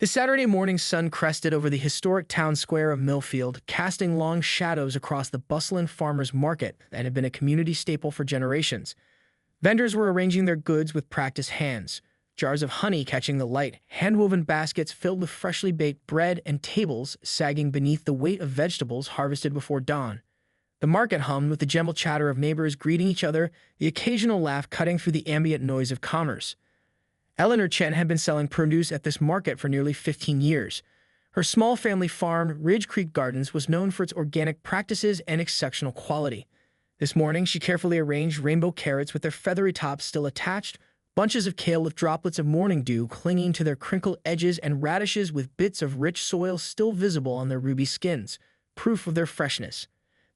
The Saturday morning sun crested over the historic town square of Millfield, casting long shadows across the bustling farmers' market that had been a community staple for generations. Vendors were arranging their goods with practiced hands, jars of honey catching the light, hand-woven baskets filled with freshly baked bread, and tables sagging beneath the weight of vegetables harvested before dawn. The market hummed with the gentle chatter of neighbors greeting each other, the occasional laugh cutting through the ambient noise of commerce. Eleanor Chen had been selling produce at this market for nearly 15 years. Her small family farm, Ridge Creek Gardens, was known for its organic practices and exceptional quality. This morning, she carefully arranged rainbow carrots with their feathery tops still attached, bunches of kale with droplets of morning dew clinging to their crinkled edges, and radishes with bits of rich soil still visible on their ruby skins, proof of their freshness.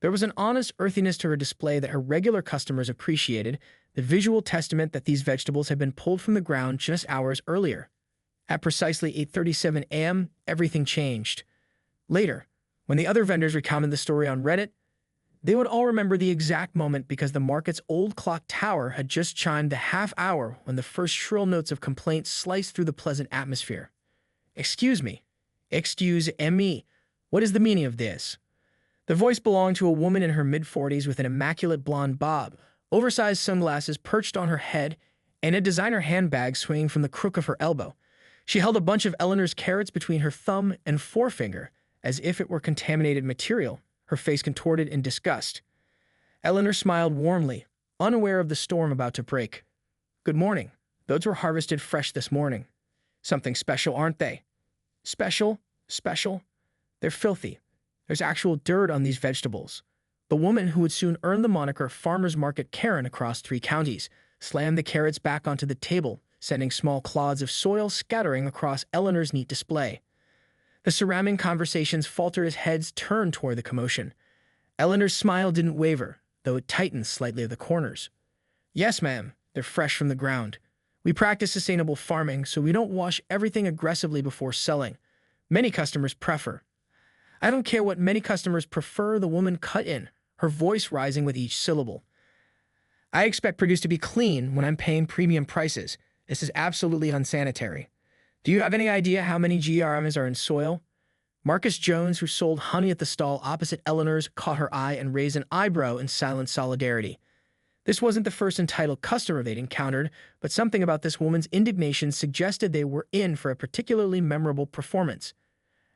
There was an honest earthiness to her display that her regular customers appreciated, the visual testament that these vegetables had been pulled from the ground just hours earlier. At precisely 8:37 a.m., everything changed. Later, when the other vendors recounted the story on Reddit, they would all remember the exact moment because the market's old clock tower had just chimed the half hour when the first shrill notes of complaint sliced through the pleasant atmosphere. "Excuse me. Excuse me. What is the meaning of this?" The voice belonged to a woman in her mid-40s with an immaculate blonde bob, oversized sunglasses perched on her head, and a designer handbag swinging from the crook of her elbow. She held a bunch of Eleanor's carrots between her thumb and forefinger, as if it were contaminated material, her face contorted in disgust. Eleanor smiled warmly, unaware of the storm about to break. "Good morning. Those were harvested fresh this morning. Something special, aren't they?" "Special? Special? They're filthy. There's actual dirt on these vegetables." The woman who would soon earn the moniker Farmer's Market Karen across 3 counties slammed the carrots back onto the table, sending small clods of soil scattering across Eleanor's neat display. The surrounding conversations faltered as heads turned toward the commotion. Eleanor's smile didn't waver, though it tightened slightly at the corners. "Yes, ma'am. They're fresh from the ground. We practice sustainable farming, so we don't wash everything aggressively before selling. Many customers prefer." "I don't care what many customers prefer," the woman cut in, her voice rising with each syllable. "I expect produce to be clean when I'm paying premium prices. This is absolutely unsanitary. Do you have any idea how many GRMs are in soil?" Marcus Jones, who sold honey at the stall opposite Eleanor's, caught her eye and raised an eyebrow in silent solidarity. This wasn't the first entitled customer they'd encountered, but something about this woman's indignation suggested they were in for a particularly memorable performance.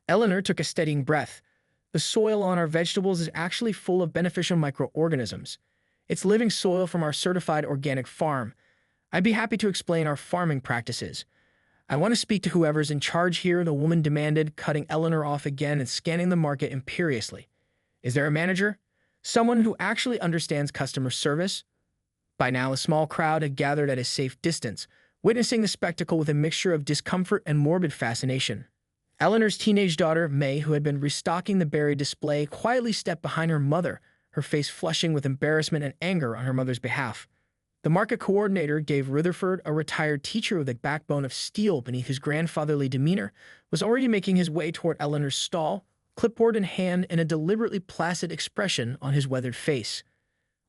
Eleanor took a steadying breath. "The soil on our vegetables is actually full of beneficial microorganisms. It's living soil from our certified organic farm. I'd be happy to explain our farming practices." "I want to speak to whoever's in charge here," the woman demanded, cutting Eleanor off again and scanning the market imperiously. "Is there a manager? Someone who actually understands customer service?" By now, a small crowd had gathered at a safe distance, witnessing the spectacle with a mixture of discomfort and morbid fascination. Eleanor's teenage daughter, May, who had been restocking the berry display, quietly stepped behind her mother, her face flushing with embarrassment and anger on her mother's behalf. The market coordinator, Dave Rutherford, a retired teacher with a backbone of steel beneath his grandfatherly demeanor, was already making his way toward Eleanor's stall, clipboard in hand and a deliberately placid expression on his weathered face.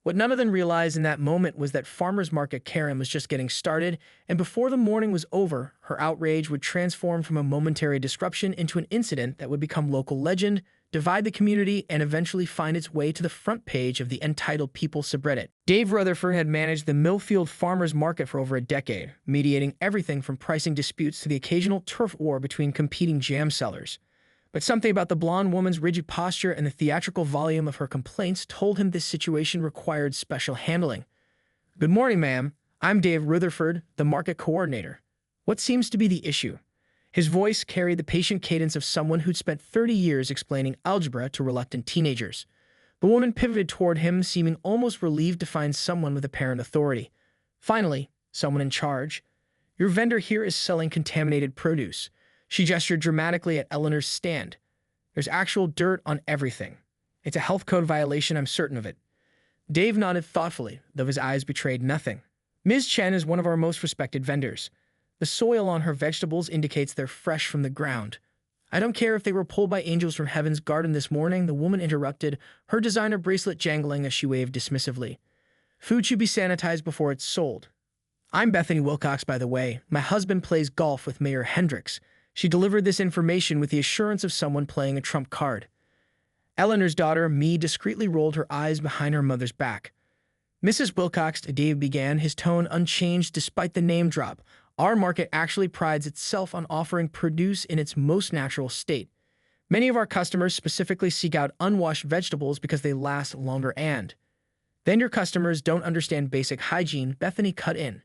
What none of them realized in that moment was that Farmer's Market Karen was just getting started, and before the morning was over, her outrage would transform from a momentary disruption into an incident that would become local legend, divide the community, and eventually find its way to the front page of the Entitled People subreddit. Dave Rutherford had managed the Millfield Farmers Market for over a decade, mediating everything from pricing disputes to the occasional turf war between competing jam sellers. But something about the blonde woman's rigid posture and the theatrical volume of her complaints told him this situation required special handling. "Good morning, ma'am. I'm Dave Rutherford, the market coordinator. What seems to be the issue?" His voice carried the patient cadence of someone who'd spent 30 years explaining algebra to reluctant teenagers. The woman pivoted toward him, seeming almost relieved to find someone with apparent authority. "Finally, someone in charge. Your vendor here is selling contaminated produce." She gestured dramatically at Eleanor's stand. "There's actual dirt on everything. It's a health code violation, I'm certain of it." Dave nodded thoughtfully, though his eyes betrayed nothing. "Ms. Chen is one of our most respected vendors. The soil on her vegetables indicates they're fresh from the ground. I don't care if they were pulled by angels from heaven's garden this morning," the woman interrupted, her designer bracelet jangling as she waved dismissively. "Food should be sanitized before it's sold. I'm Bethany Wilcox, by the way. My husband plays golf with Mayor Hendricks." She delivered this information with the assurance of someone playing a trump card. Eleanor's daughter, Mee, discreetly rolled her eyes behind her mother's back. Mrs. Wilcox, Dave began, his tone unchanged despite the name drop. Our market actually prides itself on offering produce in its most natural state. Many of our customers specifically seek out unwashed vegetables because they last longer and then your customers don't understand basic hygiene, Bethany cut in.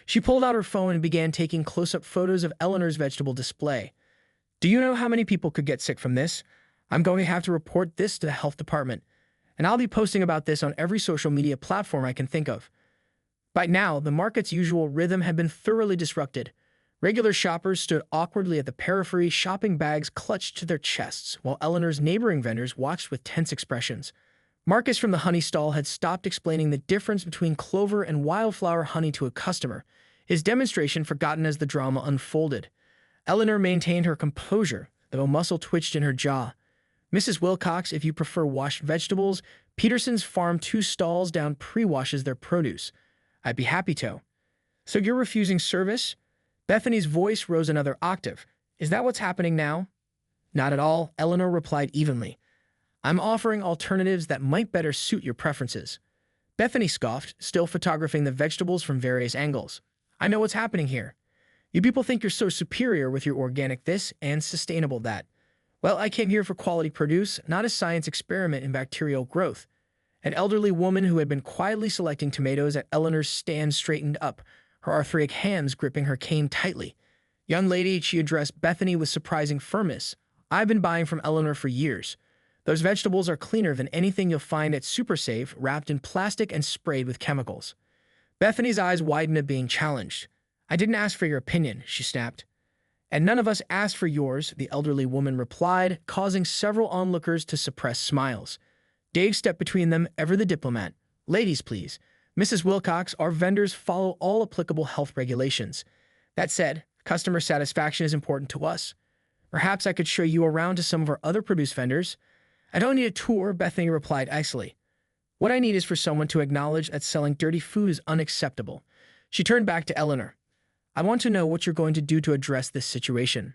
She pulled out her phone and began taking close-up photos of Eleanor's vegetable display. Do you know how many people could get sick from this? I'm going to have to report this to the health department, and I'll be posting about this on every social media platform I can think of. By now, the market's usual rhythm had been thoroughly disrupted. Regular shoppers stood awkwardly at the periphery, shopping bags clutched to their chests, while Eleanor's neighboring vendors watched with tense expressions. Marcus from the honey stall had stopped explaining the difference between clover and wildflower honey to a customer, his demonstration forgotten as the drama unfolded. Eleanor maintained her composure, though a muscle twitched in her jaw. Mrs. Wilcox, if you prefer washed vegetables, Peterson's farm 2 stalls down pre-washes their produce. I'd be happy to. So you're refusing service? Bethany's voice rose another octave. Is that what's happening now? Not at all, Eleanor replied evenly. I'm offering alternatives that might better suit your preferences. Bethany scoffed, still photographing the vegetables from various angles. I know what's happening here. You people think you're so superior with your organic this and sustainable that. Well, I came here for quality produce, not a science experiment in bacterial growth. An elderly woman who had been quietly selecting tomatoes at Eleanor's stand straightened up, her arthritic hands gripping her cane tightly. Young lady, she addressed Bethany with surprising firmness. I've been buying from Eleanor for years. Those vegetables are cleaner than anything you'll find at Super Safe, wrapped in plastic and sprayed with chemicals. Bethany's eyes widened at being challenged. I didn't ask for your opinion, she snapped. And none of us asked for yours, the elderly woman replied, causing several onlookers to suppress smiles. Dave stepped between them, ever the diplomat. Ladies, please. Mrs. Wilcox, our vendors follow all applicable health regulations. That said, customer satisfaction is important to us. Perhaps I could show you around to some of our other produce vendors. I don't need a tour, Bethany replied icily. What I need is for someone to acknowledge that selling dirty food is unacceptable. She turned back to Eleanor. I want to know what you're going to do to address this situation.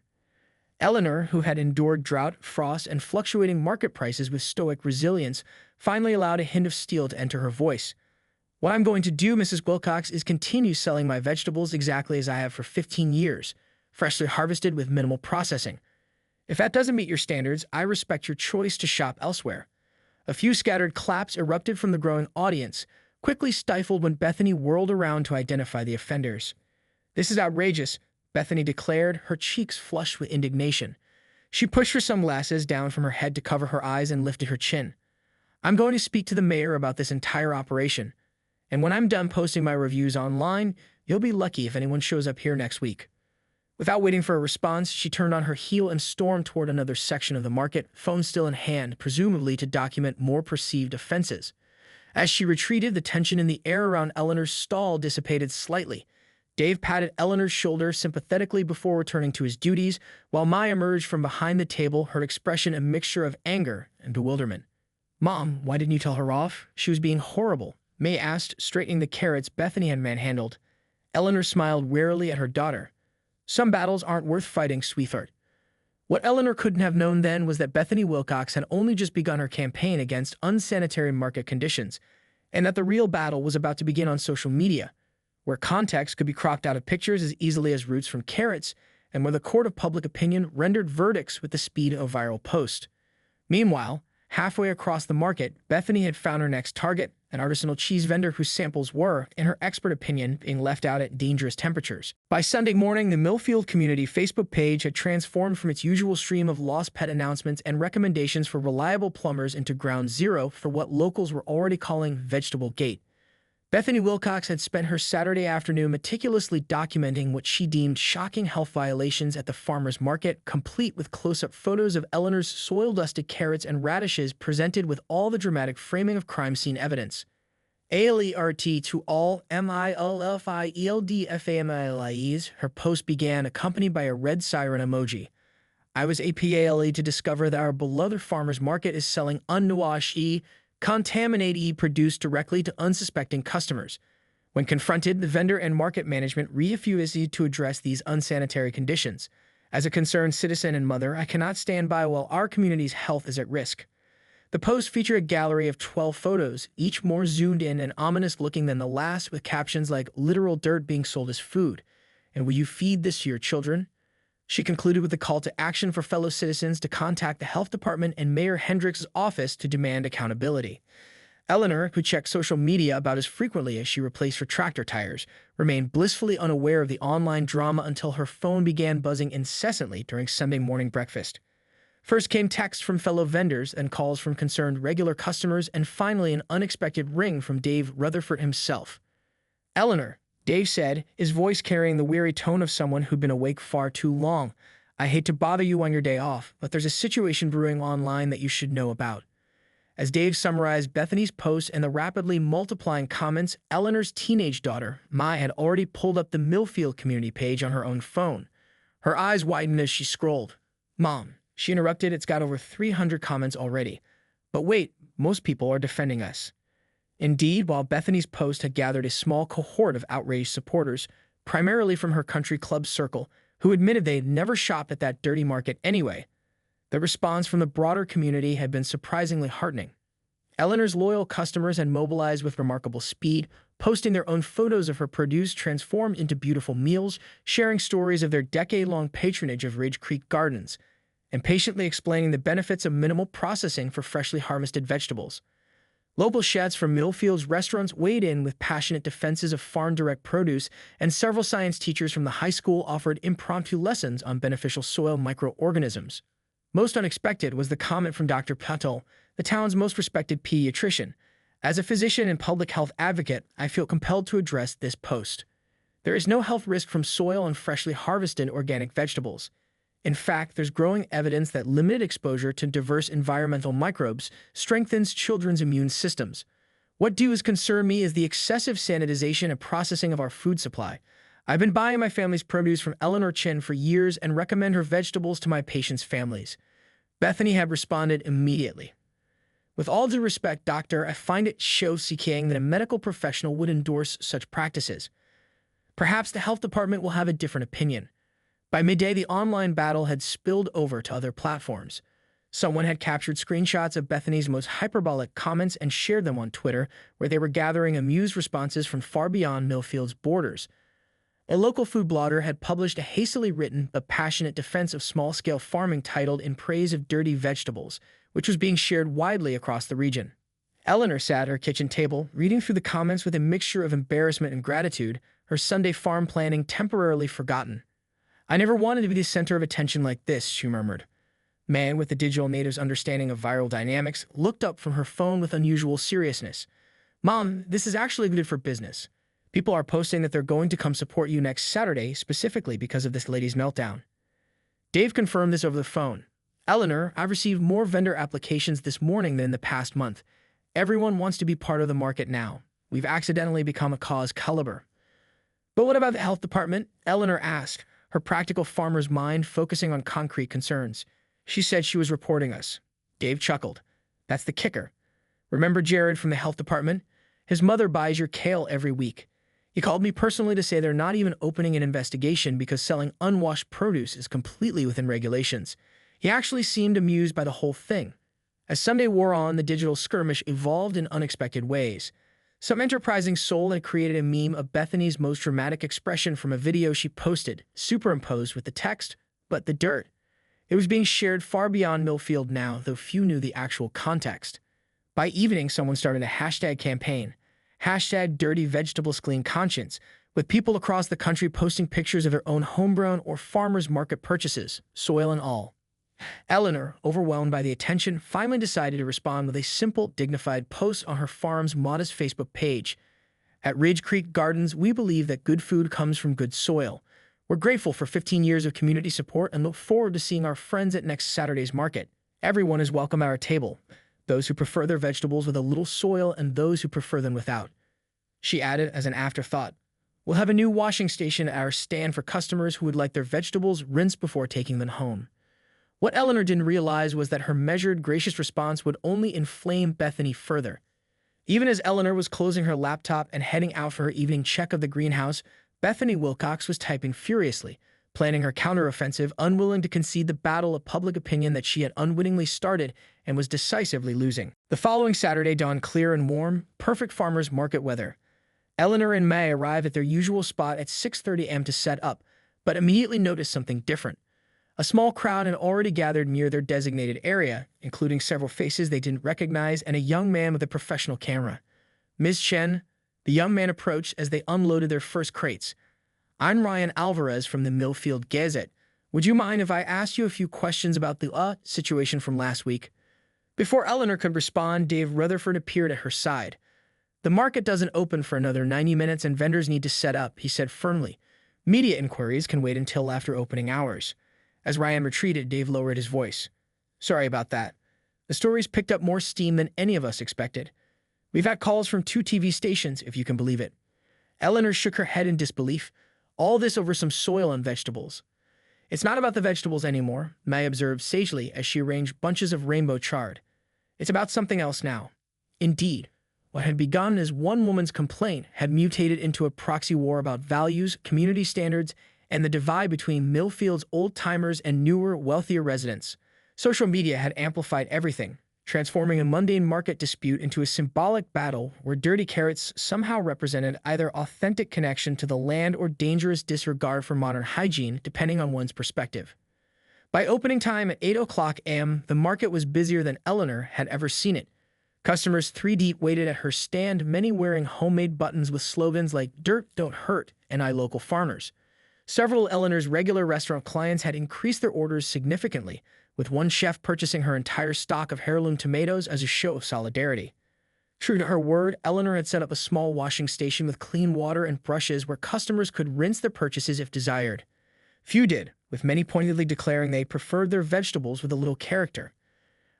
Eleanor, who had endured drought, frost, and fluctuating market prices with stoic resilience, finally allowed a hint of steel to enter her voice. What I'm going to do, Mrs. Wilcox, is continue selling my vegetables exactly as I have for 15 years, freshly harvested with minimal processing. If that doesn't meet your standards, I respect your choice to shop elsewhere. A few scattered claps erupted from the growing audience, quickly stifled when Bethany whirled around to identify the offenders. This is outrageous, Bethany declared, her cheeks flushed with indignation. She pushed her sunglasses down from her head to cover her eyes and lifted her chin. I'm going to speak to the mayor about this entire operation, and when I'm done posting my reviews online, you'll be lucky if anyone shows up here next week. Without waiting for a response, she turned on her heel and stormed toward another section of the market, phone still in hand, presumably to document more perceived offenses. As she retreated, the tension in the air around Eleanor's stall dissipated slightly. Dave patted Eleanor's shoulder sympathetically before returning to his duties, while Mai emerged from behind the table, her expression a mixture of anger and bewilderment. Mom, why didn't you tell her off? She was being horrible, May asked, straightening the carrots Bethany had manhandled. Eleanor smiled wearily at her daughter. Some battles aren't worth fighting, sweetheart. What Eleanor couldn't have known then was that Bethany Wilcox had only just begun her campaign against unsanitary market conditions, and that the real battle was about to begin on social media, where context could be cropped out of pictures as easily as roots from carrots, and where the court of public opinion rendered verdicts with the speed of a viral post. Meanwhile, halfway across the market, Bethany had found her next target, an artisanal cheese vendor whose samples were, in her expert opinion, being left out at dangerous temperatures. By Sunday morning, the Millfield community Facebook page had transformed from its usual stream of lost pet announcements and recommendations for reliable plumbers into ground zero for what locals were already calling Vegetable Gate. Bethany Wilcox had spent her Saturday afternoon meticulously documenting what she deemed shocking health violations at the farmer's market, complete with close-up photos of Eleanor's soil-dusted carrots and radishes presented with all the dramatic framing of crime scene evidence. ALERT to all MILFIELDFAMILIEs, her post began, accompanied by a red siren emoji. I was APALE to discover that our beloved farmer's market is selling unwashed contaminated produced directly to unsuspecting customers. When confronted, the vendor and market management refused to address these unsanitary conditions. As a concerned citizen and mother, I cannot stand by while our community's health is at risk. The post featured a gallery of 12 photos, each more zoomed in and ominous looking than the last, with captions like literal dirt being sold as food. And will you feed this to your children? She concluded with a call to action for fellow citizens to contact the health department and Mayor Hendricks' office to demand accountability. Eleanor, who checked social media about as frequently as she replaced her tractor tires, remained blissfully unaware of the online drama until her phone began buzzing incessantly during Sunday morning breakfast. First came texts from fellow vendors, then calls from concerned regular customers, and finally an unexpected ring from Dave Rutherford himself. "Eleanor," Dave said, his voice carrying the weary tone of someone who'd been awake far too long. "I hate to bother you on your day off, but there's a situation brewing online that you should know about." As Dave summarized Bethany's post and the rapidly multiplying comments, Eleanor's teenage daughter, Mai, had already pulled up the Millfield community page on her own phone. Her eyes widened as she scrolled. "Mom," she interrupted, "it's got over 300 comments already. But wait, most people are defending us." Indeed, while Bethany's post had gathered a small cohort of outraged supporters, primarily from her country club circle, who admitted they'd never shopped at that dirty market anyway, the response from the broader community had been surprisingly heartening. Eleanor's loyal customers had mobilized with remarkable speed, posting their own photos of her produce transformed into beautiful meals, sharing stories of their decade-long patronage of Ridge Creek Gardens, and patiently explaining the benefits of minimal processing for freshly harvested vegetables. Local chefs from Millfield's restaurants weighed in with passionate defenses of farm-direct produce, and several science teachers from the high school offered impromptu lessons on beneficial soil microorganisms. Most unexpected was the comment from Dr. Patel, the town's most respected pediatrician. "As a physician and public health advocate, I feel compelled to address this post. There is no health risk from soil and freshly harvested organic vegetables. In fact, there's growing evidence that limited exposure to diverse environmental microbes strengthens children's immune systems. What does concern me is the excessive sanitization and processing of our food supply. I've been buying my family's produce from Eleanor Chin for years and recommend her vegetables to my patients' families." Bethany had responded immediately. "With all due respect, doctor, I find it show-seeking that a medical professional would endorse such practices. Perhaps the health department will have a different opinion." By midday, the online battle had spilled over to other platforms. Someone had captured screenshots of Bethany's most hyperbolic comments and shared them on Twitter, where they were gathering amused responses from far beyond Millfield's borders. A local food blogger had published a hastily written but passionate defense of small-scale farming titled "In Praise of Dirty Vegetables," which was being shared widely across the region. Eleanor sat at her kitchen table, reading through the comments with a mixture of embarrassment and gratitude, her Sunday farm planning temporarily forgotten. "I never wanted to be the center of attention like this," she murmured. Man, with the digital native's understanding of viral dynamics, looked up from her phone with unusual seriousness. "Mom, this is actually good for business. People are posting that they're going to come support you next Saturday specifically because of this lady's meltdown." Dave confirmed this over the phone. "Eleanor, I've received more vendor applications this morning than in the past month. Everyone wants to be part of the market now. We've accidentally become a cause caliber." "But what about the health department?" Eleanor asked, her practical farmer's mind focusing on concrete concerns. "She said she was reporting us." Dave chuckled. "That's the kicker. Remember Jared from the health department? His mother buys your kale every week. He called me personally to say they're not even opening an investigation because selling unwashed produce is completely within regulations. He actually seemed amused by the whole thing." As Sunday wore on, the digital skirmish evolved in unexpected ways. Some enterprising soul had created a meme of Bethany's most dramatic expression from a video she posted, superimposed with the text, "But the dirt." It was being shared far beyond Millfield now, though few knew the actual context. By evening, someone started a hashtag campaign, #DirtyVegetablesCleanConscience, with people across the country posting pictures of their own homegrown or farmers market purchases, soil and all. Eleanor, overwhelmed by the attention, finally decided to respond with a simple, dignified post on her farm's modest Facebook page. "At Ridge Creek Gardens, we believe that good food comes from good soil. We're grateful for 15 years of community support and look forward to seeing our friends at next Saturday's market. Everyone is welcome at our table, those who prefer their vegetables with a little soil and those who prefer them without." She added as an afterthought, "We'll have a new washing station at our stand for customers who would like their vegetables rinsed before taking them home." What Eleanor didn't realize was that her measured, gracious response would only inflame Bethany further. Even as Eleanor was closing her laptop and heading out for her evening check of the greenhouse, Bethany Wilcox was typing furiously. planning her counteroffensive, unwilling to concede the battle of public opinion that she had unwittingly started and was decisively losing. The following Saturday dawned clear and warm, perfect farmers market weather. Eleanor and May arrived at their usual spot at 6:30 a.m. to set up, but immediately noticed something different. A small crowd had already gathered near their designated area, including several faces they didn't recognize and a young man with a professional camera. Ms. Chen, the young man approached as they unloaded their first crates. "I'm Ryan Alvarez from the Millfield Gazette. Would you mind if I asked you a few questions about the situation from last week?" Before Eleanor could respond, Dave Rutherford appeared at her side. "The market doesn't open for another 90 minutes and vendors need to set up," he said firmly. "Media inquiries can wait until after opening hours." As Ryan retreated, Dave lowered his voice. "Sorry about that. The story's picked up more steam than any of us expected. We've had calls from 2 TV stations, if you can believe it." Eleanor shook her head in disbelief. "All this over some soil and vegetables." "It's not about the vegetables anymore," May observed sagely as she arranged bunches of rainbow chard. "It's about something else now." Indeed, what had begun as one woman's complaint had mutated into a proxy war about values, community standards, and the divide between Millfield's old-timers and newer, wealthier residents. Social media had amplified everything, transforming a mundane market dispute into a symbolic battle where dirty carrots somehow represented either authentic connection to the land or dangerous disregard for modern hygiene, depending on one's perspective. By opening time at 8 a.m., the market was busier than Eleanor had ever seen it. Customers 3 deep waited at her stand, many wearing homemade buttons with slogans like "Dirt Don't Hurt" and "I Local Farmers." Several of Eleanor's regular restaurant clients had increased their orders significantly, with one chef purchasing her entire stock of heirloom tomatoes as a show of solidarity. True to her word, Eleanor had set up a small washing station with clean water and brushes where customers could rinse their purchases if desired. Few did, with many pointedly declaring they preferred their vegetables with a little character.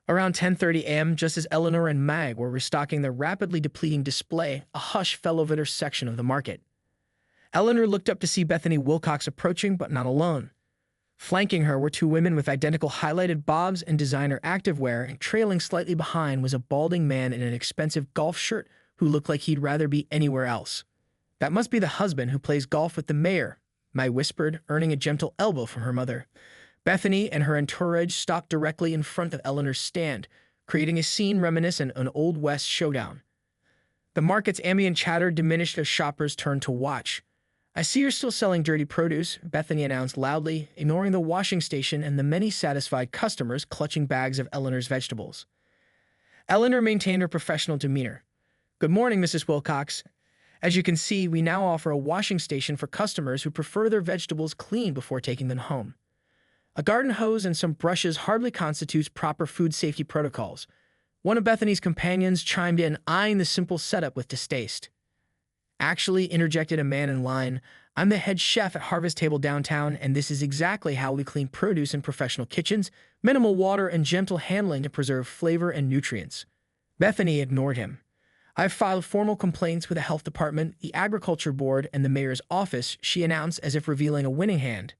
Around 10:30 a.m., just as Eleanor and Mag were restocking their rapidly depleting display, a hush fell over their section of the market. Eleanor looked up to see Bethany Wilcox approaching, but not alone. Flanking her were 2 women with identical highlighted bobs and designer activewear, and trailing slightly behind was a balding man in an expensive golf shirt who looked like he'd rather be anywhere else. "That must be the husband who plays golf with the mayor," May whispered, earning a gentle elbow from her mother. Bethany and her entourage stopped directly in front of Eleanor's stand, creating a scene reminiscent of an Old West showdown. The market's ambient chatter diminished as shoppers turned to watch. "I see you're still selling dirty produce," Bethany announced loudly, ignoring the washing station and the many satisfied customers clutching bags of Eleanor's vegetables. Eleanor maintained her professional demeanor. "Good morning, Mrs. Wilcox. As you can see, we now offer a washing station for customers who prefer their vegetables clean before taking them home. A garden hose and some brushes hardly constitutes proper food safety protocols." One of Bethany's companions chimed in, eyeing the simple setup with distaste. "Actually," interjected a man in line, "I'm the head chef at Harvest Table downtown, and this is exactly how we clean produce in professional kitchens: minimal water and gentle handling to preserve flavor and nutrients." Bethany ignored him. "I've filed formal complaints with the health department, the agriculture board, and the mayor's office," she announced as if revealing a winning hand.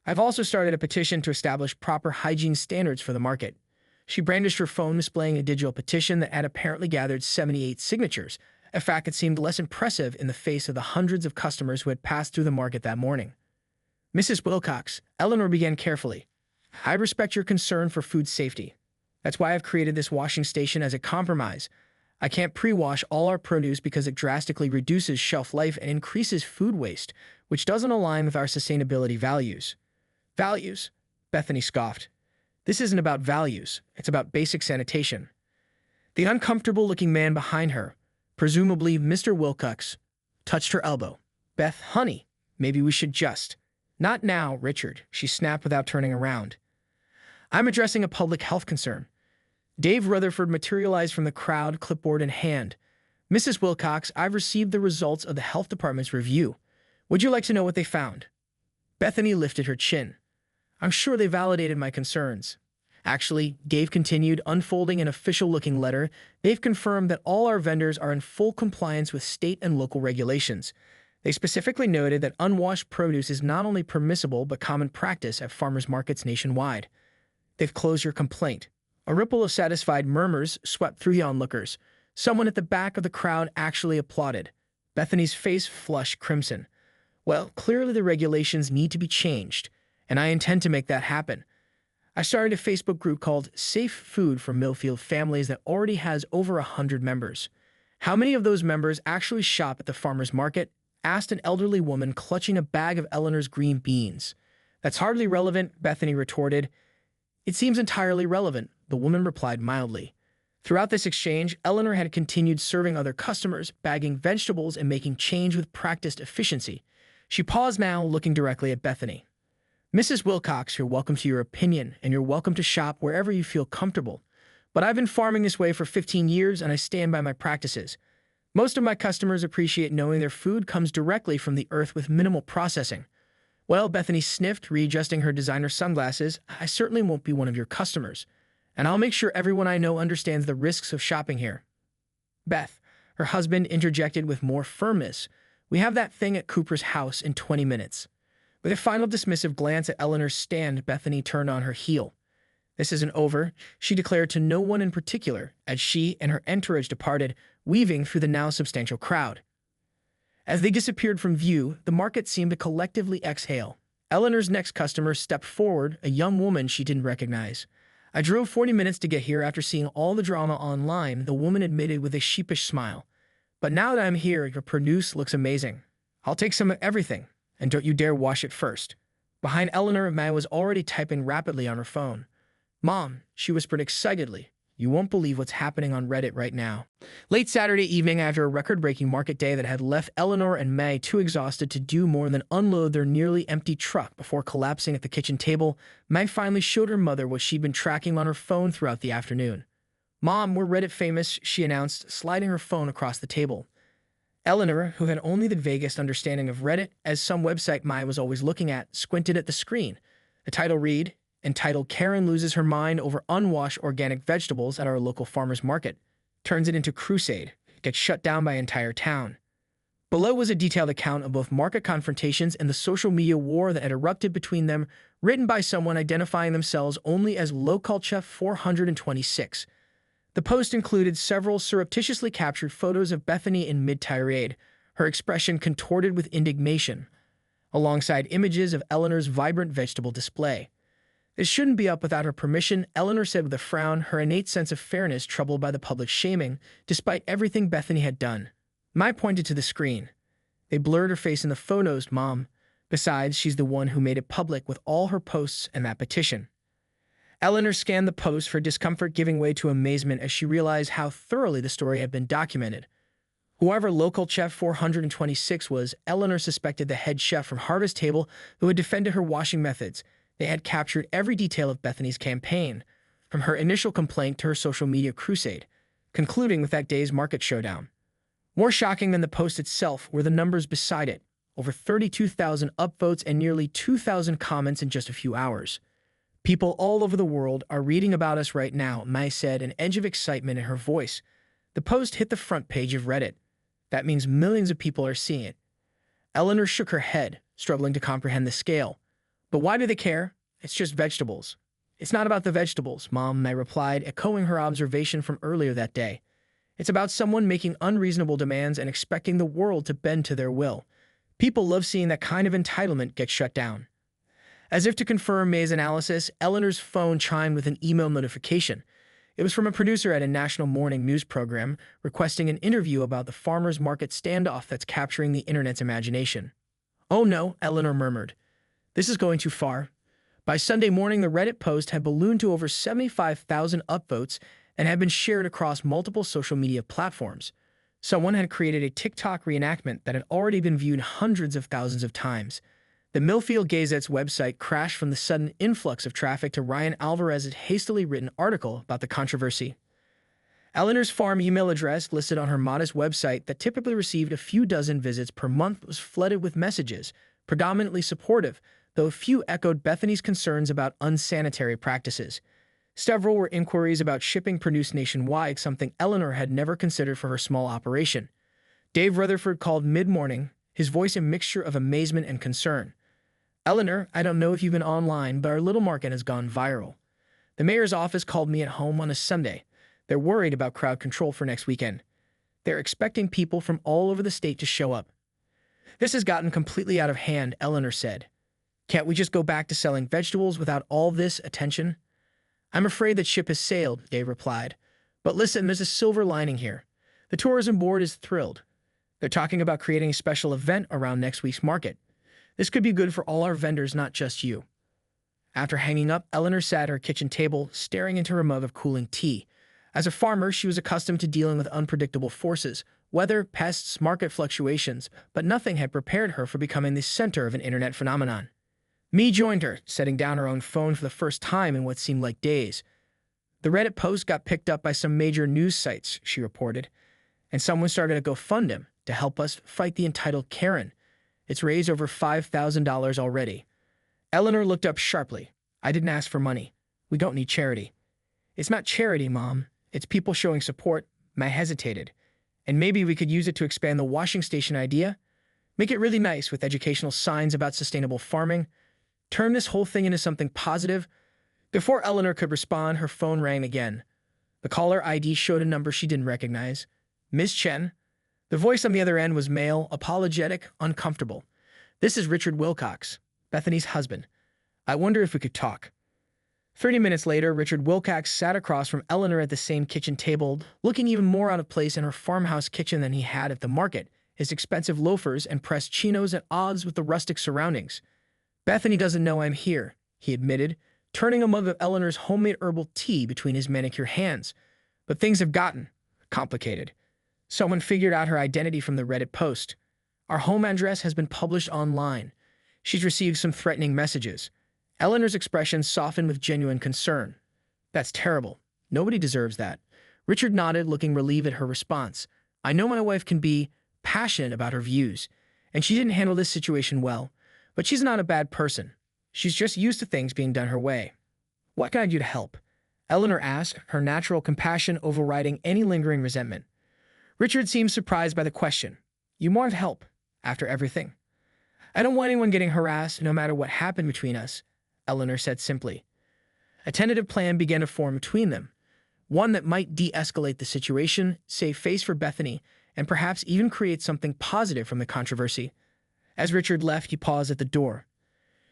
"I've also started a petition to establish proper hygiene standards for the market." She brandished her phone, displaying a digital petition that had apparently gathered 78 signatures, a fact that seemed less impressive in the face of the hundreds of customers who had passed through the market that morning. "Mrs. Wilcox," Eleanor began carefully, "I respect your concern for food safety. That's why I've created this washing station as a compromise. I can't pre-wash all our produce because it drastically reduces shelf life and increases food waste, which doesn't align with our sustainability values." "Values?" Bethany scoffed. "This isn't about values. It's about basic sanitation." The uncomfortable-looking man behind her, presumably Mr. Wilcox, touched her elbow. "Beth, honey, maybe we should just—" "Not now, Richard," she snapped without turning around. "I'm addressing a public health concern." Dave Rutherford materialized from the crowd, clipboard in hand. "Mrs. Wilcox, I've received the results of the health department's review. Would you like to know what they found?" Bethany lifted her chin. "I'm sure they validated my concerns." "Actually," Dave continued, unfolding an official-looking letter, "they've confirmed that all our vendors are in full compliance with state and local regulations. They specifically noted that unwashed produce is not only permissible but common practice at farmers markets nationwide. They've closed your complaint." A ripple of satisfied murmurs swept through the onlookers. Someone at the back of the crowd actually applauded. Bethany's face flushed crimson. Well, clearly the regulations need to be changed, and I intend to make that happen. I started a Facebook group called Safe Food for Millfield Families that already has over 100 members. How many of those members actually shop at the farmer's market? Asked an elderly woman clutching a bag of Eleanor's green beans. That's hardly relevant, Bethany retorted. It seems entirely relevant, the woman replied mildly. Throughout this exchange, Eleanor had continued serving other customers, bagging vegetables, and making change with practiced efficiency. She paused now, looking directly at Bethany. Mrs. Wilcox, you're welcome to your opinion, and you're welcome to shop wherever you feel comfortable. But I've been farming this way for 15 years, and I stand by my practices. Most of my customers appreciate knowing their food comes directly from the earth with minimal processing. Well, Bethany sniffed, readjusting her designer sunglasses, I certainly won't be one of your customers. And I'll make sure everyone I know understands the risks of shopping here. Beth, her husband, interjected with more firmness. We have that thing at Cooper's house in 20 minutes. With a final dismissive glance at Eleanor's stand, Bethany turned on her heel. This isn't over, she declared to no one in particular, as she and her entourage departed, weaving through the now substantial crowd. As they disappeared from view, the market seemed to collectively exhale. Eleanor's next customer stepped forward, a young woman she didn't recognize. I drove 40 minutes to get here after seeing all the drama online, the woman admitted with a sheepish smile. But now that I'm here, your produce looks amazing. I'll take some of everything, and don't you dare wash it first. Behind Eleanor, May was already typing rapidly on her phone. Mom, she whispered excitedly, you won't believe what's happening on Reddit right now. Late Saturday evening, after a record-breaking market day that had left Eleanor and May too exhausted to do more than unload their nearly empty truck before collapsing at the kitchen table, May finally showed her mother what she'd been tracking on her phone throughout the afternoon. Mom, we're Reddit famous, she announced, sliding her phone across the table. Eleanor, who had only the vaguest understanding of Reddit, as some website May was always looking at, squinted at the screen. The title read, entitled Karen Loses Her Mind Over Unwashed Organic Vegetables at Our Local Farmer's Market. Turns it into crusade. Gets shut down by entire town. Below was a detailed account of both market confrontations and the social media war that had erupted between them, written by someone identifying themselves only as Local Chef 426. The post included several surreptitiously captured photos of Bethany in mid-tirade, her expression contorted with indignation, alongside images of Eleanor's vibrant vegetable display. This shouldn't be up without her permission, Eleanor said with a frown, her innate sense of fairness troubled by the public shaming, despite everything Bethany had done. Mai pointed to the screen. They blurred her face in the photos, Mom. Besides, she's the one who made it public with all her posts and that petition. Eleanor scanned the post, her discomfort giving way to amazement as she realized how thoroughly the story had been documented. Whoever Local Chef 426 was, Eleanor suspected the head chef from Harvest Table who had defended her washing methods. They had captured every detail of Bethany's campaign, from her initial complaint to her social media crusade, concluding with that day's market showdown. More shocking than the post itself were the numbers beside it, over 32,000 upvotes and nearly 2,000 comments in just a few hours. People all over the world are reading about us right now, Mai said, an edge of excitement in her voice. The post hit the front page of Reddit. That means millions of people are seeing it. Eleanor shook her head, struggling to comprehend the scale. But why do they care? It's just vegetables. It's not about the vegetables, Mom, May replied, echoing her observation from earlier that day. It's about someone making unreasonable demands and expecting the world to bend to their will. People love seeing that kind of entitlement get shut down. As if to confirm May's analysis, Eleanor's phone chimed with an email notification. It was from a producer at a national morning news program requesting an interview about the farmer's market standoff that's capturing the internet's imagination. Oh no, Eleanor murmured. This is going too far. By Sunday morning, the Reddit post had ballooned to over 75,000 upvotes and had been shared across multiple social media platforms. Someone had created a TikTok reenactment that had already been viewed hundreds of thousands of times. The Millfield Gazette's website crashed from the sudden influx of traffic to Ryan Alvarez's hastily written article about the controversy. Eleanor's farm email address, listed on her modest website that typically received a few dozen visits per month, was flooded with messages, predominantly supportive, though a few echoed Bethany's concerns about unsanitary practices. Several were inquiries about shipping produce nationwide, something Eleanor had never considered for her small operation. Dave Rutherford called mid-morning, his voice a mixture of amazement and concern. Eleanor, I don't know if you've been online, but our little market has gone viral. The mayor's office called me at home on a Sunday. They're worried about crowd control for next weekend. They're expecting people from all over the state to show up. This has gotten completely out of hand, Eleanor said. Can't we just go back to selling vegetables without all this attention? I'm afraid that ship has sailed, Dave replied. But listen, there's a silver lining here. The tourism board is thrilled. They're talking about creating a special event around next week's market. This could be good for all our vendors, not just you. After hanging up, Eleanor sat at her kitchen table, staring into her mug of cooling tea. As a farmer, she was accustomed to dealing with unpredictable forces, weather, pests, market fluctuations, but nothing had prepared her for becoming the center of an internet phenomenon. Me joined her, setting down her own phone for the first time in what seemed like days. The Reddit post got picked up by some major news sites, she reported, and someone started a GoFundMe to help us fight the entitled Karen. It's raised over $5,000 already. Eleanor looked up sharply. I didn't ask for money. We don't need charity. It's not charity, Mom. It's people showing support. I hesitated. And maybe we could use it to expand the washing station idea? Make it really nice with educational signs about sustainable farming. Turn this whole thing into something positive. Before Eleanor could respond, her phone rang again. The caller ID showed a number she didn't recognize. Miss Chen. The voice on the other end was male, apologetic, uncomfortable. This is Richard Wilcox, Bethany's husband. I wonder if we could talk. 30 minutes later, Richard Wilcox sat across from Eleanor at the same kitchen table, looking even more out of place in her farmhouse kitchen than he had at the market, his expensive loafers and pressed chinos at odds with the rustic surroundings. Bethany doesn't know I'm here, he admitted, turning a mug of Eleanor's homemade herbal tea between his manicured hands. But things have gotten complicated. Someone figured out her identity from the Reddit post. Our home address has been published online. She's received some threatening messages. Eleanor's expression softened with genuine concern. That's terrible. Nobody deserves that. Richard nodded, looking relieved at her response. I know my wife can be passionate about her views, and she didn't handle this situation well, but she's not a bad person. She's just used to things being done her way. What can I do to help? Eleanor asked, her natural compassion overriding any lingering resentment. Richard seemed surprised by the question. You wanted help, after everything. I don't want anyone getting harassed, no matter what happened between us, Eleanor said simply. A tentative plan began to form between them, one that might de-escalate the situation, save face for Bethany, and perhaps even create something positive from the controversy. As Richard left, he paused at the door.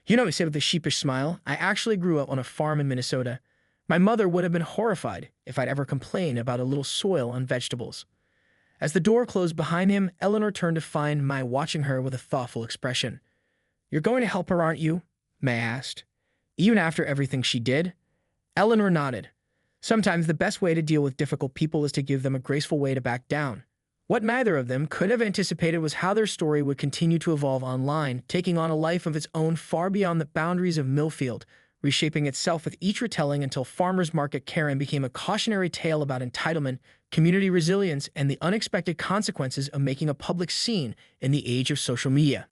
You know, he said with a sheepish smile, I actually grew up on a farm in Minnesota. My mother would have been horrified if I'd ever complained about a little soil on vegetables. As the door closed behind him, Eleanor turned to find Mai watching her with a thoughtful expression. You're going to help her, aren't you? Mai asked. Even after everything she did? Eleanor nodded. Sometimes the best way to deal with difficult people is to give them a graceful way to back down. What neither of them could have anticipated was how their story would continue to evolve online, taking on a life of its own far beyond the boundaries of Millfield, reshaping itself with each retelling until Farmers Market Karen became a cautionary tale about entitlement, community resilience, and the unexpected consequences of making a public scene in the age of social media.